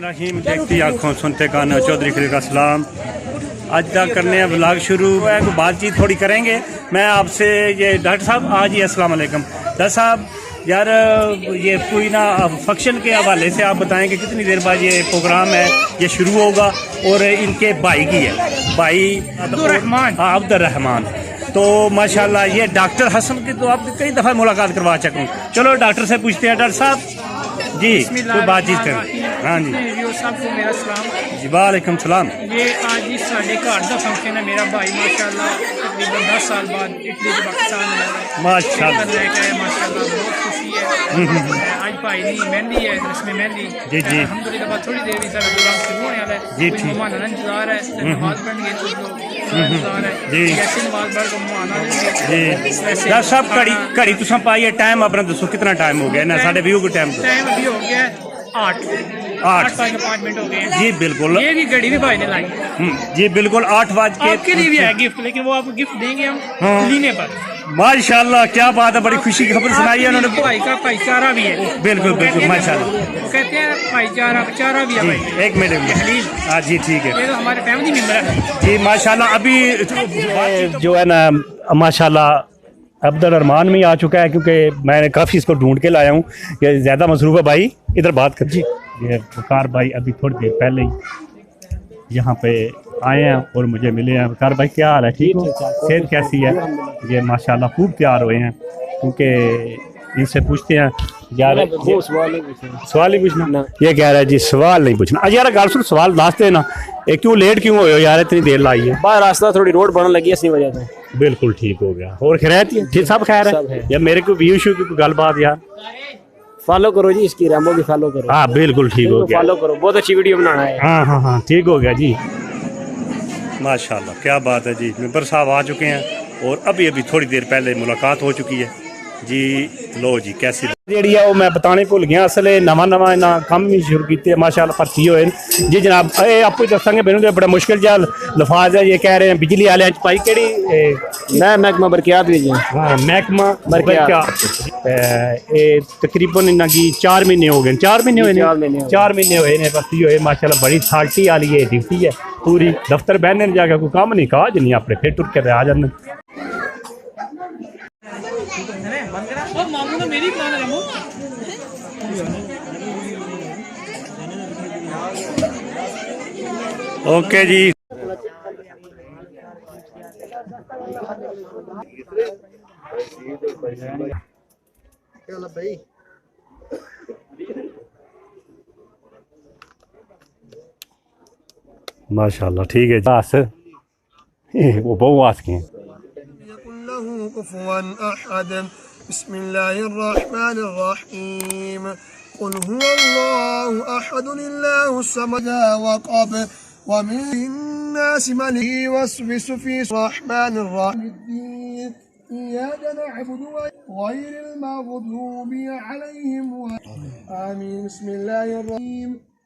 रहीम देखती आँखों सुनते कानों चौधरी खलील का सलाम। आज तक करने हैं व्लॉग शुरू है, कोई बातचीत थोड़ी करेंगे। मैं आपसे ये डॉक्टर साहब आज ही अस्सलाम वालेकुम। डॉक्टर साहब यार ये कोई ना फंक्शन के हवाले से आप बताएं कि कितनी देर बाद ये प्रोग्राम है ये शुरू होगा और इनके भाई की है, भाई अब्दुर्रहमान। तो माशाल्लाह ये डॉक्टर हसन की तो आप कई दफ़ा मुलाकात करवा चुका हूँ। चलो डॉक्टर से पूछते हैं। डॉक्टर साहब जी कोई बातचीत करें। हाँ जी सबको मेरा सलाम जी वालेकुम सलाम। ये आज ही साढ़े घर का फंक्शन है। मेरा भाई माशाल्लाह तकरीबन 10 साल बाद इटली से पाकिस्तान आया है माशाल्लाह। बहुत खुशी है। आज भाई की मेहंदी है, रस्म मेहंदी जी जी अल्हम्दुलिल्लाह। थोड़ी देर भी सारा प्रोग्राम शुरू होने वाला है जी। मेहमान इंतजार है, नमाज पढ़ने के इंतजार है जी। कैसे नमाज पढ़ को मेहमान आ जाएंगे जी। डॉक्टर साहब घड़ी तुम पाई है टाइम अपना दसो कितना टाइम हो गया ना? साढ़े व्यू का टाइम अभी हो गया 8 5 मिनट हो गए हैं जी। बिल्कुल ये भी घड़ी भी भाई ने लाई जी बिल्कुल 8 बज के आपके लिए भी है गिफ्ट, लेकिन वो आपको गिफ्ट देंगे हम लेने पर। माशाल्लाह क्या बात है, बड़ी खुशी की खबर सुनाई है उन्होंने। भाई का भाईचारा भी है। बिल्कुल बिल्कुल माशाल्लाह। वो कहते हैं भाईचारा भी है भाई। एक मिनट हाँ जी ठीक है। ये तो हमारे फैमिली मेंबर है जी माशाल्लाह। अभी जो है ना माशाल्लाह अब्दुर्रहमान में आ चुका है क्योंकि मैंने काफ़ी इसको ढूंढ के लाया हूँ। ये ज़्यादा मसरूफ़ है भाई, इधर बात कर जी। ये वकार भाई अभी थोड़ी देर पहले ही यहाँ पे आए हैं और मुझे मिले हैं। वकार भाई क्या हाल है, ठीक हो? सेहत कैसी है? ये माशाल्लाह खूब तैयार हुए हैं क्योंकि इनसे पूछते हैं यार सवाल नहीं पूछना। ये कह रहा है जी सवाल नहीं पूछना। अज यार गल सुन सवाल दस देना क्यों लेट क्यों हो यार, इतनी देर लाई है? बाहर रास्ता थोड़ी रोड बनने लगी इसी वजह से। बिल्कुल ठीक हो गया। और खैरियत है ठीक, सब खैर है यार? मेरे को व्यू शू की गल बात यार फॉलो करो जी, इसकी रैम्बो की फॉलो करो। हाँ बिल्कुल ठीक हो गया, फॉलो करो, बहुत अच्छी वीडियो बनाना है। हाँ हाँ हाँ ठीक हो गया जी माशाल्लाह क्या बात है जी। मेंबर साहब आ चुके हैं और अभी अभी थोड़ी देर पहले मुलाकात हो चुकी है जी। लो जी कैसी जी है वो मैं बताने भुल गया। असल नवा इन्ना कम भी शुरू किए माशाल्लाह भर्ती होए जी जनाब। ये आपको दसांगे मैंने बड़ा मुश्किल जहा लफाज है। ये कह रहे हैं बिजली वाले भाई केड़ी मैं महकमा बरकियात भी जी। हाँ महकमा बरकियात तकरीबन इन्ना की 4 महीने हो गए। 4 महीने हुए 4 महीने हुए ने भर्ती होए माशाल्लाह। बड़ी थाल्टी वाली है ड्यूटी है पूरी। दफ्तर बहने जाकर कोई काम नहीं काज नहीं अपने फिर टुर के आ जाने। ओके जी माशाल्लाह ठीक है बस वो बहु आस के बिस्मिल्लाहिर्रहमानिर्रहीम कुल हुवल्लाहु अहद लिल्लाहु समद वक़ब व मिन नासि मन युवस्विसु फी रहमानिर्रहीम इय्याका नअबुदु व गैरिल मग़दूबि अलैहिम आमीन। बिस्मिल्लाहिर्रहमानिर्रहीम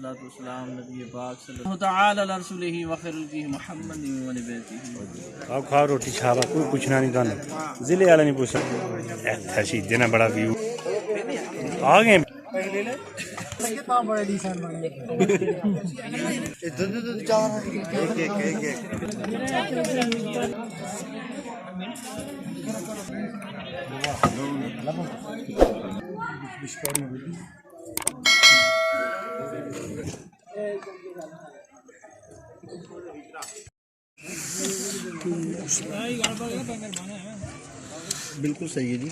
वसल्लम नबी पाक सल्लल्लाहु तआला अलैहि रसूलिही व खैरुल मुहम्मद व नबीही। आओ खाओ रोटी छावा कोई पूछना नहीं थानू जिले वाला नहीं पूछा। ऐसा शीदे ना बड़ा व्यू आ गए बिल्कुल सही है जी।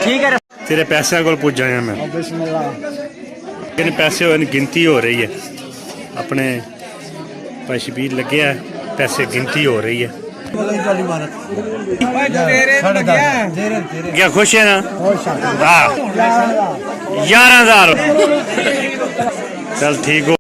ठीक है तेरे पैसे को पुज जाया मैं इन पैसे गिनती हो रही है अपने भाई शबीर लगे है पैसे गिनती हो रही है क्या खुश है ना? हाँ 11,000 चल ठीक हो